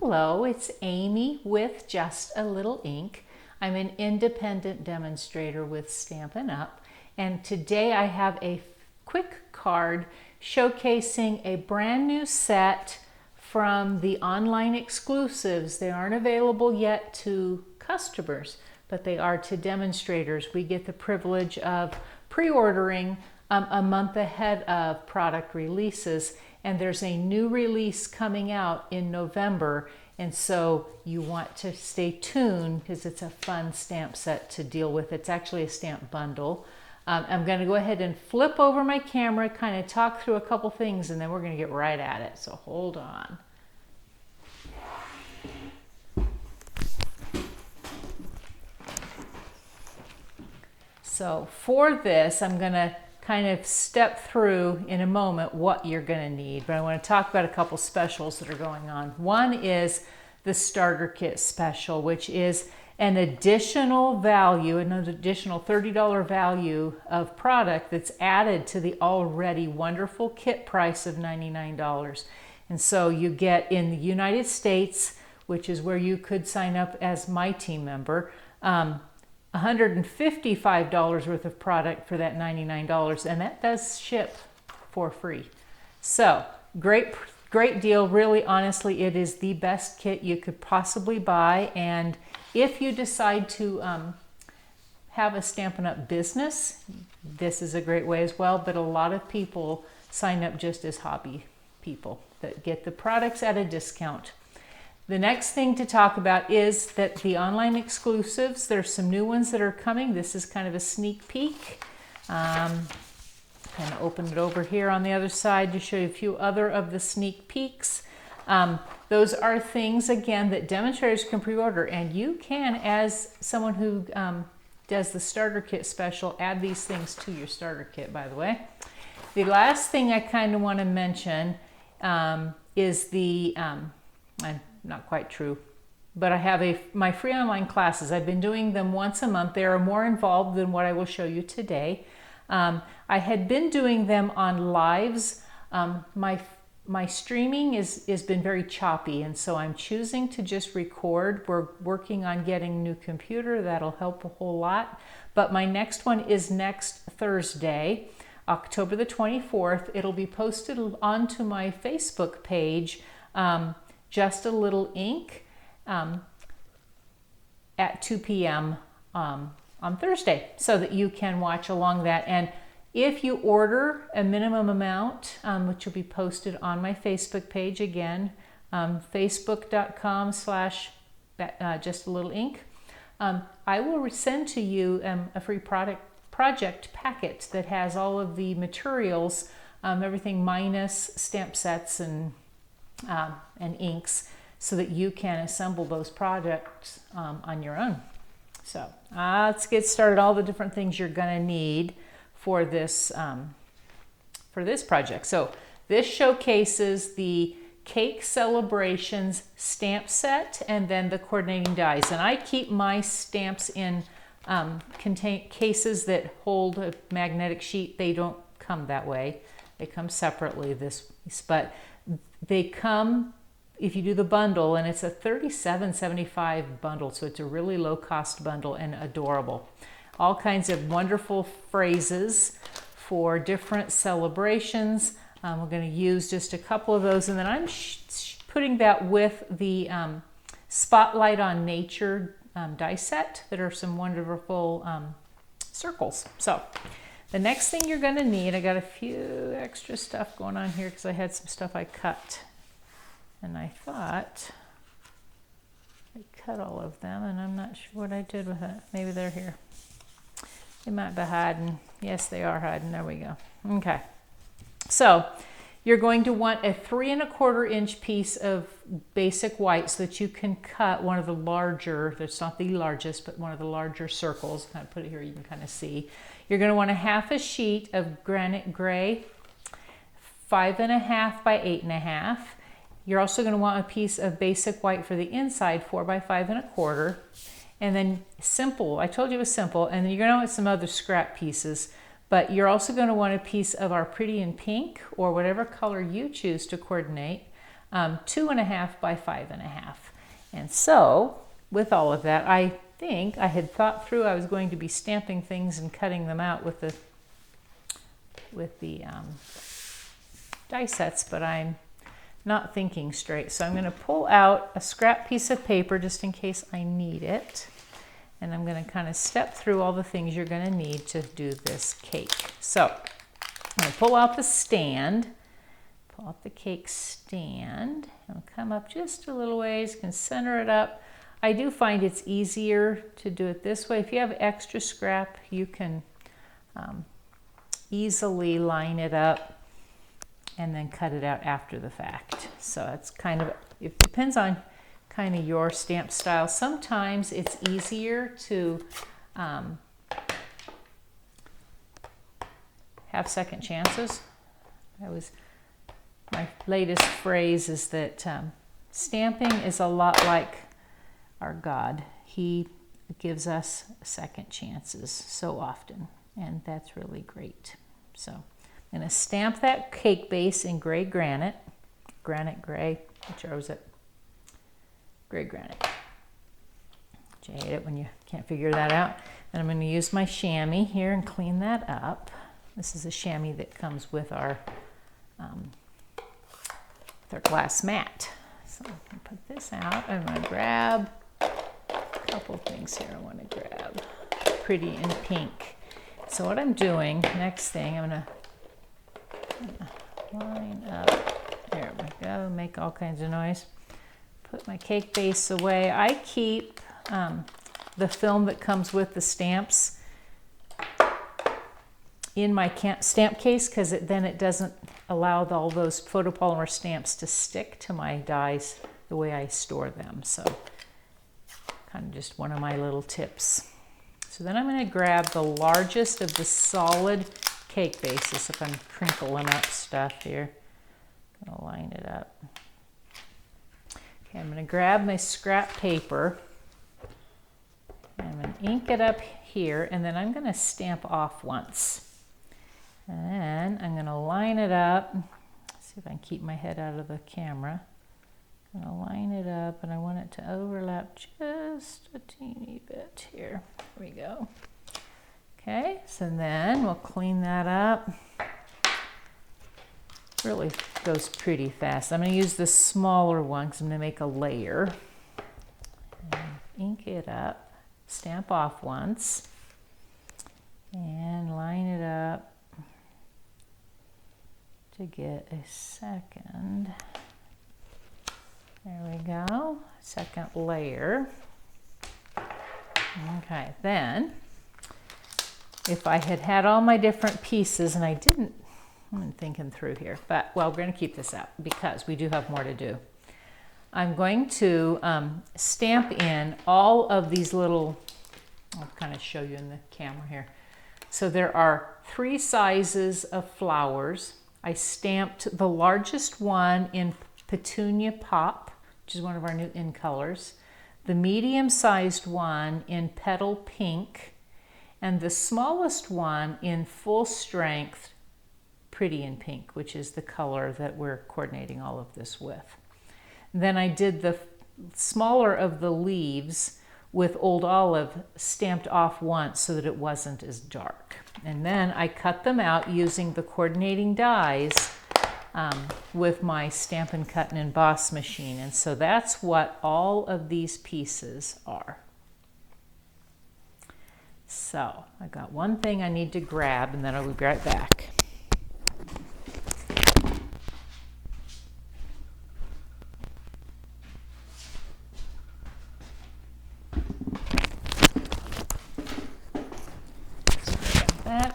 Hello, it's Amy with Just a Little Ink. I'm an independent demonstrator with Stampin' Up! And today I have a quick card showcasing a brand new set from the online exclusives. They aren't available yet to customers, but they are to demonstrators. We get the privilege of pre-ordering a month ahead of product releases, and there's a new release coming out in November, and so you want to stay tuned because it's a fun stamp set to deal with. It's actually a stamp bundle. I'm going to go ahead and flip over my camera, kind of talk through a couple things, and then we're going to get right at it, so hold on. So for this, I'm going to kind of step through in a moment what you're going to need, but I want to talk about a couple specials that are going on. One is the starter kit special, which is an additional value, an additional $30 value of product that's added to the already wonderful kit price of $99. And so you get in the United States, which is where you could sign up as my team member, $155 worth of product for that $99, and that does ship for free. So great deal. Really, honestly, it is the best kit you could possibly buy. And if you decide to have a Stampin' Up! Business, this is a great way as well. But a lot of people sign up just as hobby people that get the products at a discount. The next thing to talk about is that the online exclusives, there's some new ones that are coming. This is kind of a sneak peek. Kind of open it over here on the other side to show you a few other of the sneak peeks. Those are things, again, that demonstrators can pre-order, and you can, as someone who does the starter kit special, add these things to your starter kit, by the way. The last thing I kind of want to mention is the... not quite true, but I have my free online classes. I've been doing them once a month. They are more involved than what I will show you today. I had been doing them on lives. My streaming has been very choppy, and so I'm choosing to just record. We're working on getting a new computer. That'll help a whole lot. But my next one is next Thursday, October the 24th. It'll be posted onto my Facebook page, Just a Little Ink, at 2 p.m. On Thursday, so that you can watch along that. And if you order a minimum amount, which will be posted on my Facebook page again, facebook.com/justalittle.ink, I will send to you a free project packet that has all of the materials, everything minus stamp sets and inks, so that you can assemble those projects on your own. So let's get started. All the different things you're going to need for this project. So this showcases the Cake Celebrations stamp set and then the coordinating dies. And I keep my stamps in cases that hold a magnetic sheet. They don't come that way. They come separately, but they come if you do the bundle, and it's a $37.75 bundle, so it's a really low cost bundle and adorable. All kinds of wonderful phrases for different celebrations. We're going to use just a couple of those, and then I'm putting that with the Spotlight on Nature die set that are some wonderful circles. So the next thing you're going to need, I got a few extra stuff going on here because I had some stuff I cut. And I thought I cut all of them, and I'm not sure what I did with it. Maybe they're here. They might be hiding. Yes, they are hiding. There we go. Okay. So you're going to want a 3 1/4 inch piece of basic white so that you can cut one of the larger, that's not the largest, but one of the larger circles. Kind of put it here, you can kind of see. You're going to want a 1/2 sheet of granite gray, 5 1/2 by 8 1/2. You're also going to want a piece of basic white for the inside, 4 by 5 1/4. And then simple, I told you it was simple, and then you're going to want some other scrap pieces. But you're also going to want a piece of our Pretty in Pink, or whatever color you choose to coordinate. 2.5 by 5.5. And so with all of that, I think I had thought through I was going to be stamping things and cutting them out with the die sets, but I'm not thinking straight. So I'm going to pull out a scrap piece of paper just in case I need it. And I'm going to kind of step through all the things you're going to need to do this cake. So I'm going to pull out the stand, pull out the cake stand, and come up just a little ways, can center it up. I do find it's easier to do it this way. If you have extra scrap, you can easily line it up and then cut it out after the fact. So it's kind of, it depends on kind of your stamp style. Sometimes it's easier to have second chances. My latest phrase is that stamping is a lot like our God. He gives us second chances so often, and that's really great. So I'm going to stamp that cake base in gray granite, gray, which was it? Gray granite. I hate it when you can't figure that out. And I'm going to use my chamois here and clean that up. This is a chamois that comes with our glass mat. So I'm going to put this out. I'm going to grab a couple things here I want to grab. Pretty in pink. So what I'm doing, next thing, I'm going to line up. There we go. Make all kinds of noise. Put my cake base away. I keep the film that comes with the stamps in my stamp case because then it doesn't allow all those photopolymer stamps to stick to my dies the way I store them. So kind of just one of my little tips. So then I'm going to grab the largest of the solid cake bases if I'm crinkling up stuff here. I'm going to line it up. Okay, I'm going to grab my scrap paper. I'm going to ink it up here, and then I'm going to stamp off once. And then I'm going to line it up. See if I can keep my head out of the camera. I'm going to line it up, and I want it to overlap just a teeny bit here. There we go. Okay, so then we'll clean that up. Really goes pretty fast. I'm going to use the smaller one because I'm going to make a layer. And ink it up, stamp off once, and line it up to get a second. There we go, second layer. Okay, then if I had had all my different pieces, and I didn't, I'm thinking through here, but well, we're going to keep this out because we do have more to do. I'm going to stamp in all of these little, I'll kind of show you in the camera here. So there are 3 sizes of flowers. I stamped the largest one in Petunia Pop, which is one of our new in colors, the medium-sized one in Petal Pink, and the smallest one in Full Strength Pretty in Pink, which is the color that we're coordinating all of this with. Then I did the smaller of the leaves with Old Olive stamped off once so that it wasn't as dark. And then I cut them out using the coordinating dies with my Stampin' Cut and Emboss machine. And so that's what all of these pieces are. So I got one thing I need to grab, and then I'll be right back.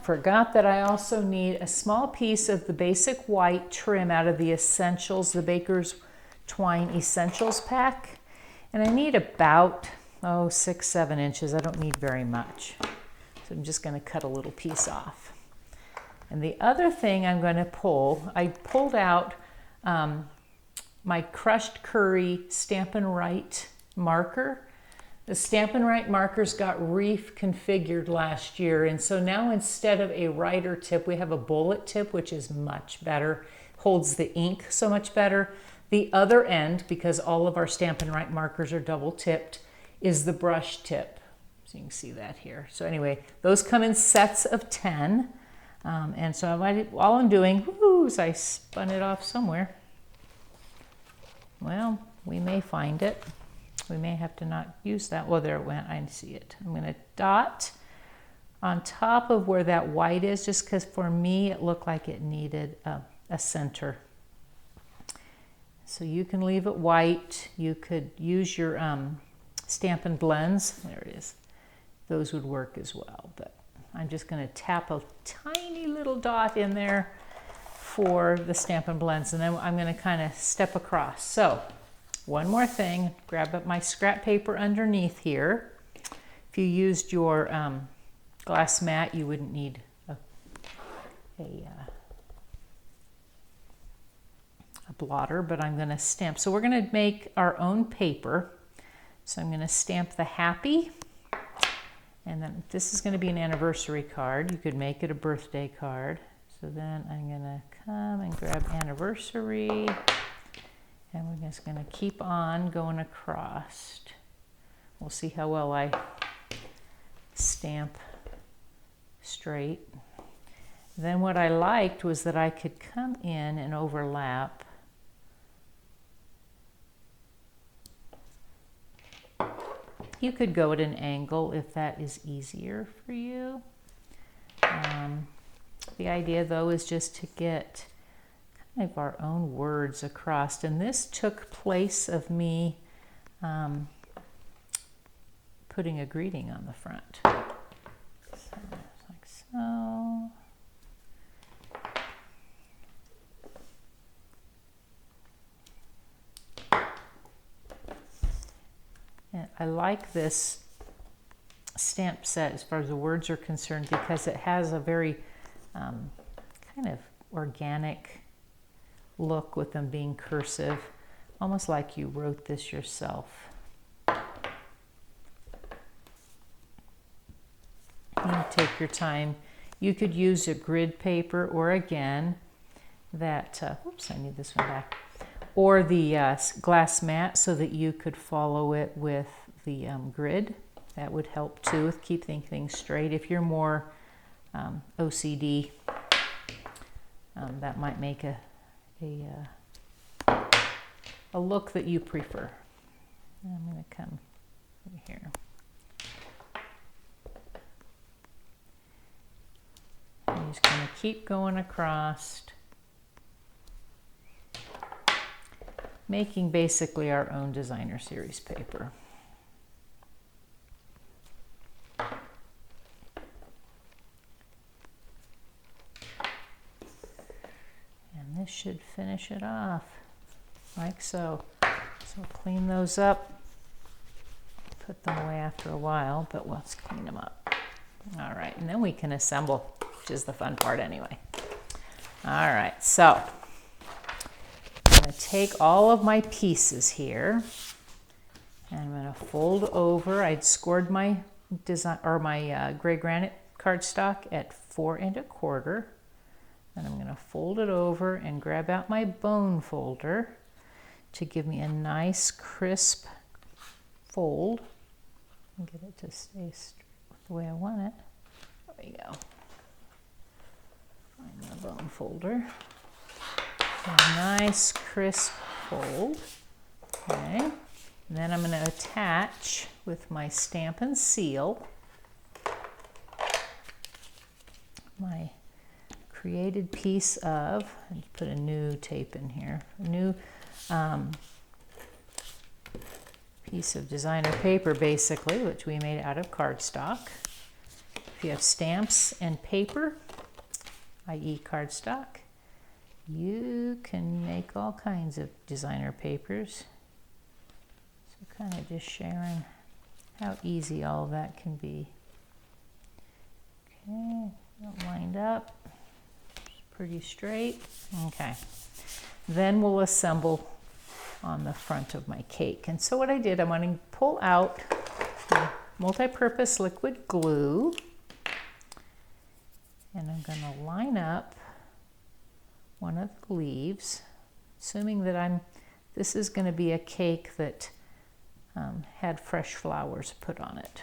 Forgot that I also need a small piece of the basic white trim out of the Essentials, the Baker's Twine Essentials pack. And I need about, 6-7 inches. I don't need very much. So I'm just going to cut a little piece off. And the other thing I'm going to pull, I pulled out my Crushed Curry Stampin' Right marker. The Stampin' Right markers got reconfigured last year, and so now instead of a writer tip, we have a bullet tip, which is much better, holds the ink so much better. The other end, because all of our Stampin' Write markers are double tipped, is the brush tip. So you can see that here. So anyway, those come in sets of 10. And so all I'm doing is I spun it off somewhere. Well, we may find it. We may have to not use that. Well, there it went. I see it. I'm going to dot on top of where that white is, just because for me it looked like it needed a center. So you can leave it white. You could use your Stampin' Blends. There it is. Those would work as well. But I'm just going to tap a tiny little dot in there for the Stampin' Blends, and then I'm going to kind of step across. So one more thing, grab up my scrap paper underneath here. If you used your glass mat, you wouldn't need a blotter, but I'm going to stamp. So we're going to make our own paper. So I'm going to stamp the happy, and then this is going to be an anniversary card. You could make it a birthday card. So then I'm going to come and grab anniversary, and we're just going to keep on going across. We'll see how well I stamp straight. Then what I liked was that I could come in and overlap. You could go at an angle if that is easier for you. The idea though is just to get kind of our own words across, and this took place of me putting a greeting on the front. So, like so. And I like this stamp set as far as the words are concerned because it has a very kind of organic look with them being cursive, almost like you wrote this yourself. You take your time. You could use a grid paper, or again, that, oops, I need this one back, or the glass mat so that you could follow it with the grid. That would help too with keeping things straight. If you're more OCD, that might make a look that you prefer. I'm going to come over here. I'm just going to keep going across, making basically our own designer series paper. And this should finish it off, like so. So clean those up, put them away after a while, but let's clean them up. All right, and then we can assemble, which is the fun part anyway. All right, so I'm going to take all of my pieces here, and I'm going to fold over. I'd scored my design or my gray granite cardstock at 4 1/4, and I'm going to fold it over and grab out my bone folder to give me a nice crisp fold and get it to stay straight the way I want it. There we go. Find the bone folder. A nice crisp fold. Okay. And then I'm going to attach with my Stampin' Seal my created piece of, and put a new tape in here, a new piece of designer paper basically, which we made out of cardstock. If you have stamps and paper, i.e. cardstock, you can make all kinds of designer papers. So kind of just sharing how easy all of that can be. Okay, lined up, pretty straight. Okay, then we'll assemble on the front of my cake. And so what I did, I'm going to pull out the multi-purpose liquid glue, and I'm going to line up one of the leaves, assuming that I'm This is going to be a cake that had fresh flowers put on it.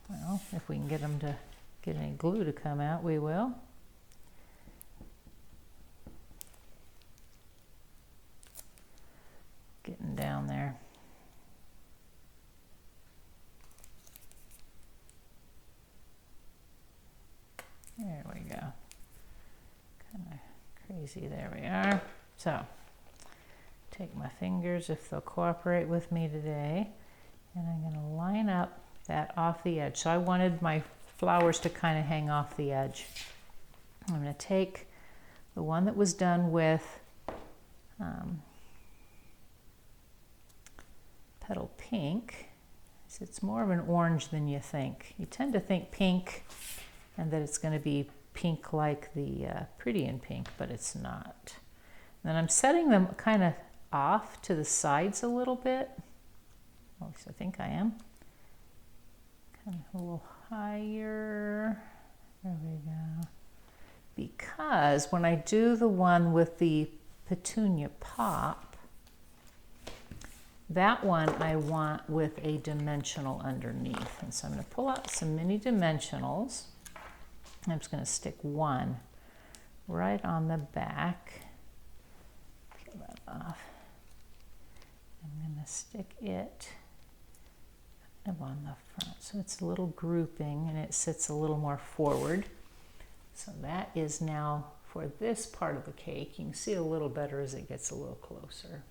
Well, if we can get them to get any glue to come out, we will. Getting down there. There we go. Kind of crazy. There we are. So, take my fingers, if they'll cooperate with me today, and I'm going to line up that off the edge. So I wanted my flowers to kind of hang off the edge. I'm going to take the one that was done with petal pink. So it's more of an orange than you think. You tend to think pink and that it's going to be pink like the Pretty in Pink, but it's not. Then I'm setting them kind of off to the sides a little bit. At least I think I am. Kind of a little higher. There we go. Because when I do the one with the petunia pop, that one I want with a dimensional underneath. And so I'm going to pull out some mini dimensionals. I'm just going to stick one right on the back. Peel that off. I'm going to stick it kind of on the front. So it's a little grouping and it sits a little more forward. So that is now for this part of the cake. You can see a little better as it gets a little closer.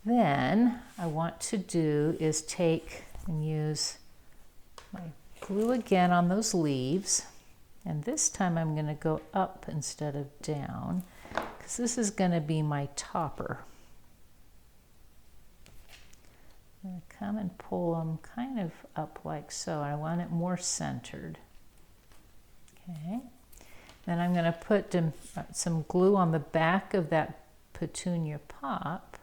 Then I want to do is take and use my glue again on those leaves, and this time I'm going to go up instead of down because this is going to be my topper. I'm going to come and pull them kind of up like so. I want it more centered. Okay. Then I'm going to put some glue on the back of that petunia pop.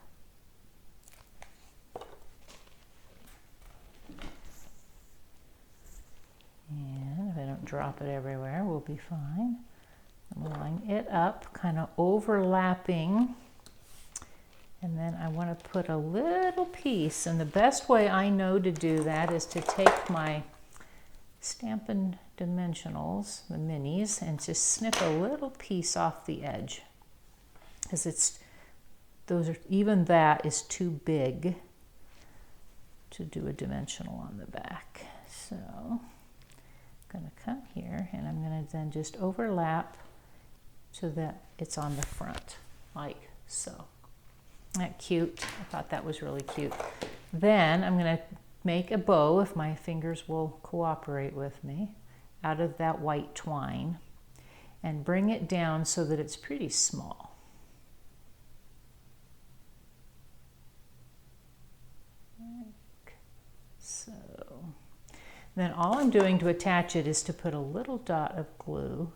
And if I don't drop it everywhere, we'll be fine. I'm going to line it up, kind of overlapping. And then I want to put a little piece. And the best way I know to do that is to take my Stampin' Dimensionals, the minis, and just snip a little piece off the edge. Because even that is too big to do a dimensional on the back. So I'm going to come here and I'm going to then just overlap so that it's on the front, like so. Isn't that cute? I thought that was really cute. Then I'm going to make a bow, if my fingers will cooperate with me, out of that white twine and bring it down so that it's pretty small. Like so. Then all I'm doing to attach it is to put a little dot of glue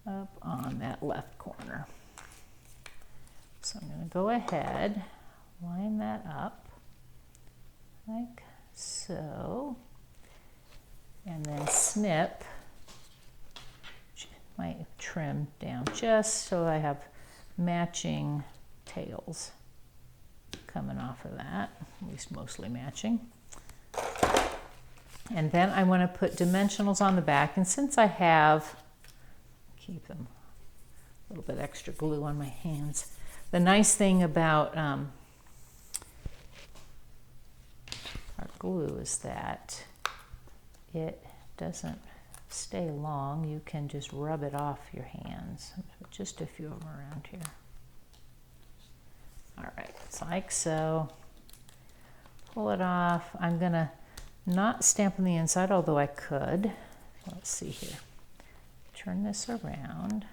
up on that left corner. So I'm going to go ahead, line that up like so, and then snip, might trim down just so I have matching tails coming off of that, at least mostly matching. And then I want to put dimensionals on the back, and since I have, keep them a little bit extra glue on my hands. The nice thing about our glue is that it doesn't stay long. You can just rub it off your hands. Just a few of them around here. All right, it's like so. Pull it off. I'm gonna not stamp on the inside, although I could. Let's see here. Turn this around.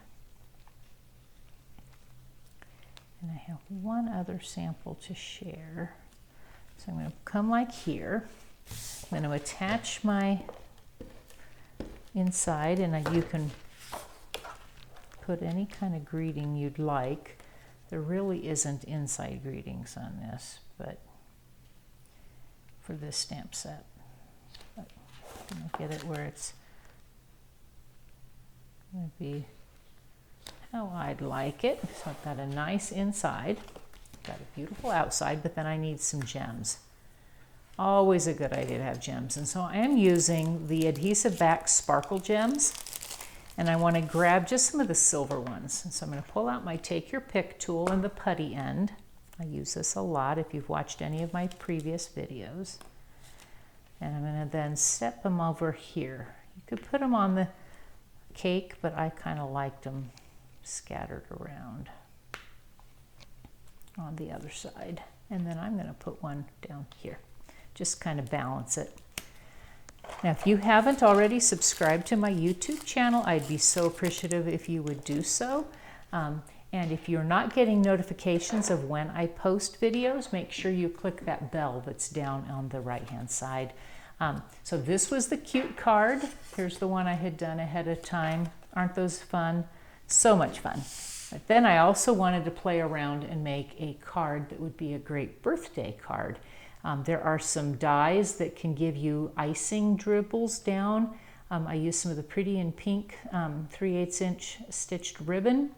And I have one other sample to share. So I'm going to come like here. I'm going to attach my inside, and you can put any kind of greeting you'd like. There really isn't inside greetings on this, but for this stamp set. But I'm going to get it where it's going to be how I'd like it. So I've got a nice inside, got a beautiful outside, but then I need some gems. Always a good idea to have gems. And so I am using the adhesive back sparkle gems, and I want to grab just some of the silver ones. And so I'm going to pull out my take your pick tool and the putty end. I use this a lot if you've watched any of my previous videos. And I'm going to then step them over here. You could put them on the cake, but I kind of liked them scattered around on the other side. And then I'm going to put one down here. Just kind of balance it. Now, if you haven't already subscribed to my YouTube channel, I'd be so appreciative if you would do so. And if you're not getting notifications of when I post videos, make sure you click that bell that's down on the right-hand side. So this was the cute card. Here's the one I had done ahead of time. Aren't those fun? So much fun. But then I also wanted to play around and make a card that would be a great birthday card. There are some dies that can give you icing dribbles down. I used some of the Pretty in Pink 3/8 inch stitched ribbon.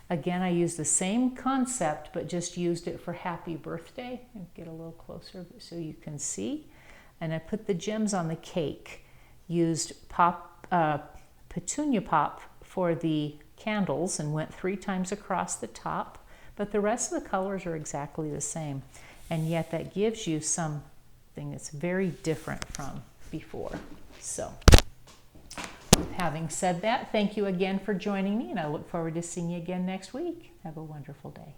Again, I used the same concept, but just used it for happy birthday. I'll get a little closer so you can see. And I put the gems on the cake. Used petunia pop for the candles and went 3 times across the top, but the rest of the colors are exactly the same. And yet that gives you something that's very different from before. So, having said that, thank you again for joining me, and I look forward to seeing you again next week. Have a wonderful day.